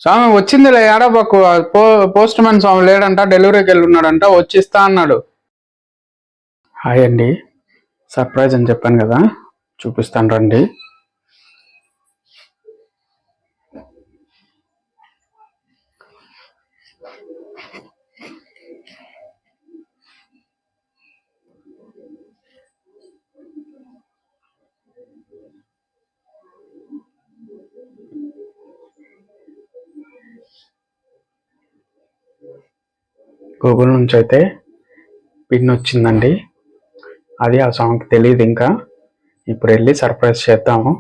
స్వామి వచ్చిందిలే ఏడబాకు. Post man స్వామి లేడంట, డెలివరీకి వెళ్ళి ఉన్నాడంట, వచ్చిస్తా అన్నాడు. హాయ్ అండి, సర్ప్రైజ్ అని చెప్పాను కదా, చూపిస్తాను రండి. గూగుల్ నుంచి అయితే పిన్ వచ్చిందండి. అది ఆ సాంగ్కి తెలియదు ఇంకా. ఇప్పుడు వెళ్ళి సర్ప్రైజ్ చేద్దాము.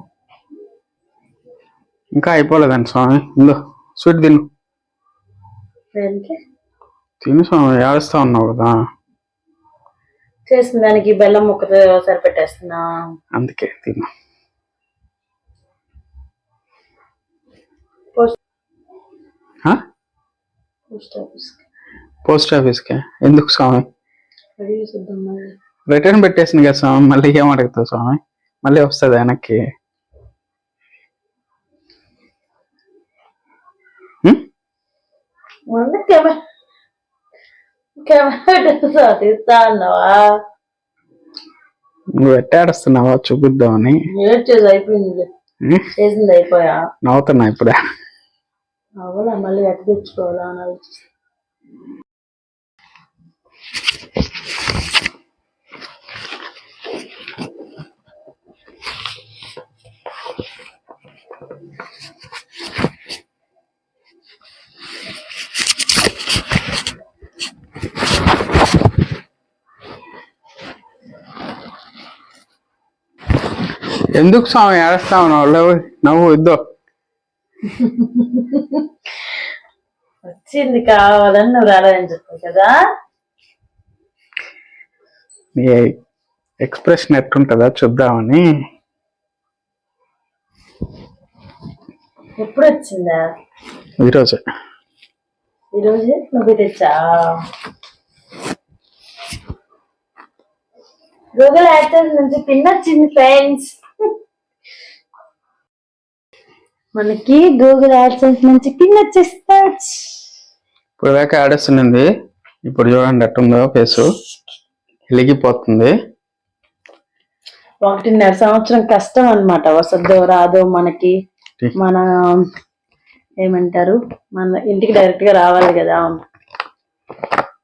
ఇంకా అయిపోలేదండి స్వామి. ఇందో స్వీట్ తిను. తిను స్వామి, ఏడుస్తా ఉన్నావు కదా. చేసిన దానికి బెల్లం ముక్కతో సరిపెట్టేస్తున్నా, అందుకే తిను. పోస్ట్ ఆఫీస్కి ఎందుకు స్వామి? రిటర్న్ పెట్టేసింది కదా స్వామి, మళ్ళీ ఏం అడుగుతావు స్వామి? మళ్ళీ వస్తుంది వెనక్కి. నువ్వు ఎట్టాడుస్తున్నావా చూపిద్దామని. చేసింది అయిపోయా, నవ్వుతున్నా ఇప్పుడే. అవునా, మళ్ళీ ఎట్ట తెచ్చుకోవాలా అని ఆలోచిస్తా. ఎందుకు స్వామి ఏడుస్తావు? నవ్వు ఇద్దో. వచ్చింది కావాలని నువ్వు రాలేదని చెప్పావు కదా. నీ ఎక్స్ప్రెషన్ ఎట్టుంటుందా చూద్దామని. ఎప్పుడు వచ్చిందా? ఈరోజే. ఈరోజు నువ్వు తెచ్చా? గూగుల్ యాడ్సెన్స్ నుంచి పిన్ వచ్చింది ఫ్రెండ్స్. మనకి గూగుల్ యాడ్సెన్స్ నుంచి పిన్ వచ్చేస్తా. ఇప్పుడు దాకా ఆడేస్తుంది, ఇప్పుడు చూడండి ఎట్టుందో ఫేసు, వెలిగిపోతుంది. 1.5 సంవత్సరం కష్టం అన్నమాట. వసద్దో రాదో మనకి, మన ఏమంటారు, మన ఇంటికి డైరెక్ట్ గా రావాలి కదా.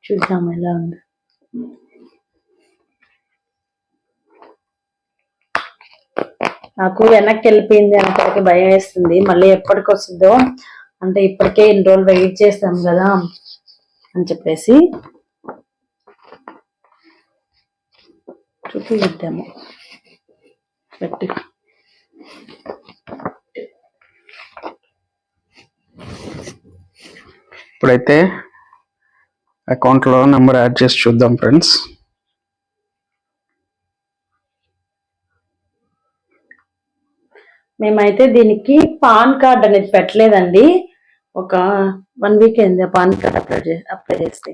చూద్దాం ఎలా ఉంది. నాకు వెనక్కి వెళ్ళిపోయింది అనేసరికి భయం వేస్తుంది. మళ్ళీ ఎప్పటికి వస్తుందో, అంటే ఇప్పటికే ఇన్ని రోజులు వెయిట్ చేస్తాం కదా అని చెప్పేసి చూపిద్దాము పెట్టి. ఇప్పుడైతే అకౌంట్లో నెంబర్ యాడ్ చేసి చూద్దాం ఫ్రెండ్స్. మేమైతే దీనికి పాన్ కార్డ్ అనేది పెట్టలేదండి. ఒక 1 వీక్ అయింది పాన్ కార్డ్ అప్లై చేస్తే.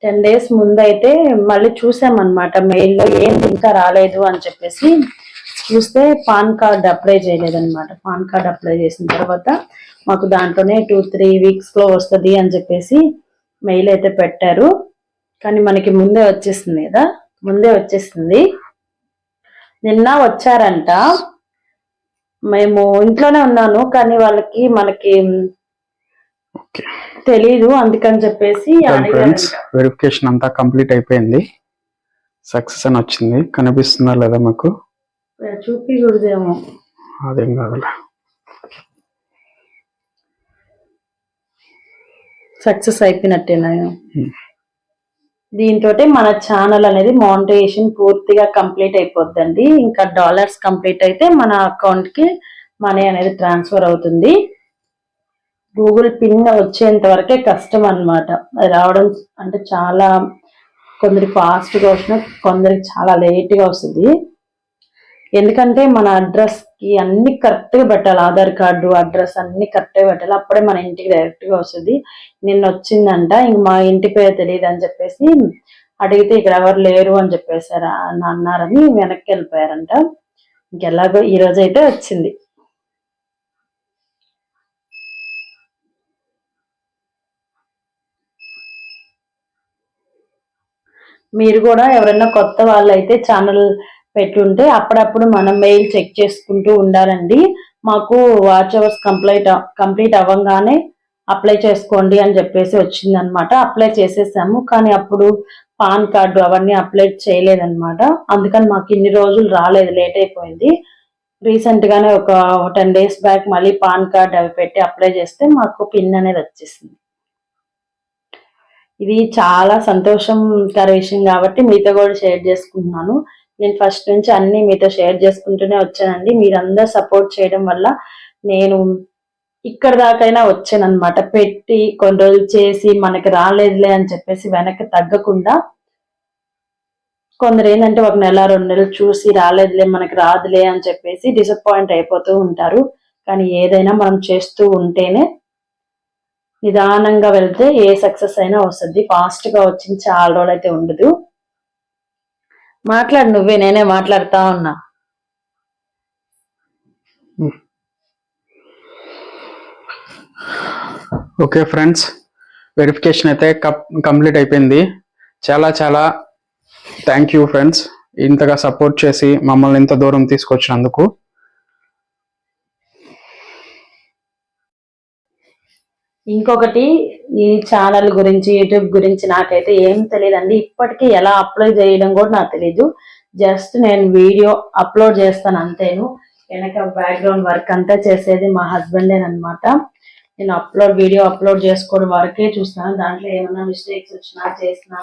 10 days ముందు అయితే మళ్ళీ చూసామన్నమాట మెయిల్లో, ఏంటి ఇంకా రాలేదు అని చెప్పేసి చూస్తే పాన్ కార్డ్ అప్లై చేయలేదన్నమాట. పాన్ కార్డ్ అప్లై చేసిన తర్వాత మాకు దాంట్లోనే 2-3 weeks వస్తుంది అని చెప్పేసి మెయిల్ అయితే పెట్టారు. కానీ మనకి ముందే వచ్చేస్తుంది కదా, ముందే వచ్చేస్తుంది. నిన్న వచ్చారంట. మేము ఇంట్లోనే ఉన్నాను, కానీ వాళ్ళకి మనకి తెలీదు, అందుకని చెప్పేసి వెరిఫికేషన్ అంతా కంప్లీట్ అయిపోయింది, సక్సెస్ అని వచ్చింది. కనిపిస్తుందా లేదా మీకు? చూపికూడదేమో, అదేం కాదులే. సక్సెస్ అయిపోయినట్టేనా? దీంతో మన ఛానల్ అనేది మానిటైజేషన్ పూర్తిగా కంప్లీట్ అయిపోద్దండి. ఇంకా డాలర్స్ కంప్లీట్ అయితే మన అకౌంట్ కి మనీ అనేది ట్రాన్స్ఫర్ అవుతుంది. గూగుల్ పిన్ వచ్చేంత వరకే కష్టం అన్నమాట. అది రావడం అంటే చాలా, కొందరికి ఫాస్ట్ గా వస్తుంది, కొందరికి చాలా లేట్ గా వస్తుంది. ఎందుకంటే మన అడ్రస్ కి అన్ని కరెక్ట్ గా పెట్టాలి, ఆధార్ కార్డు అడ్రస్ అన్ని కరెక్ట్ గా పెట్టాలి, అప్పుడే మన ఇంటికి డైరెక్ట్ గా వస్తుంది. నిన్న వచ్చిందంట, ఇంక మా ఇంటి పేరు తెలియదు అని చెప్పేసి అడిగితే ఇక్కడ ఎవరు లేరు అని చెప్పేసారు అన్నారని వెనక్కి వెళ్ళిపోయారంట. ఇంకెలాగో ఈ రోజు అయితే వచ్చింది. మీరు కూడా ఎవరైనా కొత్త వాళ్ళు అయితే ఛానల్ పెట్టుంటే అప్పుడప్పుడు మనం మెయిల్ చెక్ చేసుకుంటూ ఉండాలండి. మాకు వాచ్ అవర్స్ కంప్లీట్ అవ్వగానే అప్లై చేసుకోండి అని చెప్పేసి వచ్చిందనమాట. అప్లై చేసేసాము, కానీ అప్పుడు పాన్ కార్డు అవన్నీ అప్లై చేయలేదన్నమాట. అందుకని మాకు ఇన్ని రోజులు రాలేదు, లేట్ అయిపోయింది. రీసెంట్ గానే ఒక 10 days బ్యాక్ మళ్ళీ పాన్ కార్డ్ అవి పెట్టి అప్లై చేస్తే మాకు పిన్ అనేది వచ్చేసింది. ఇది చాలా సంతోషంకర విషయం కాబట్టి మీతో కూడా షేర్ చేసుకుంటున్నాను. నేను ఫస్ట్ నుంచి అన్ని మీతో షేర్ చేసుకుంటూనే వచ్చానండి. మీరందరూ సపోర్ట్ చేయడం వల్ల నేను ఇక్కడ దాకైనా వచ్చానన్నమాట. పెట్టి కొన్ని రోజులు చేసి మనకి రాలేదులే అని చెప్పేసి వెనక్కి తగ్గకుండా, కొందరు ఏంటంటే 1 నెల 2 నెలలు చూసి రాలేదులే మనకి రాదులే అని చెప్పేసి డిసప్పాయింట్ అయిపోతూ ఉంటారు. కానీ ఏదైనా మనం చేస్తూ ఉంటేనే, నిదానంగా వెళ్తే ఏ సక్సెస్ అయినా వస్తుంది. ఫాస్ట్ గా వచ్చింది చాలా రోజులు అయితే ఉండదు. మాట్లాడు నువ్వే, నేనే మాట్లాడుతా ఉన్నా. ఓకే ఫ్రెండ్స్, వెరిఫికేషన్ అయితే కంప్లీట్ అయిపోయింది. చాలా చాలా థ్యాంక్ యూ ఫ్రెండ్స్, ఇంతగా సపోర్ట్ చేసి మమ్మల్ని ఇంత దూరం తీసుకొచ్చినందుకు. ఇంకొకటి, ఈ ఛానల్ గురించి యూట్యూబ్ గురించి నాకైతే ఏం తెలియదండి. ఇప్పటికీ ఎలా అప్లై చేయడం కూడా నాకు తెలీదు. జస్ట్ నేను వీడియో అప్లోడ్ చేస్తాను అంతేను. వెనక బ్యాక్గ్రౌండ్ వర్క్ అంతా చేసేది మా హస్బెండేనమాట. నేను వీడియో అప్లోడ్ చేసుకోవడం వరకే చూస్తాను. దాంట్లో ఏమైనా మిస్టేక్స్ వచ్చినా చేసినా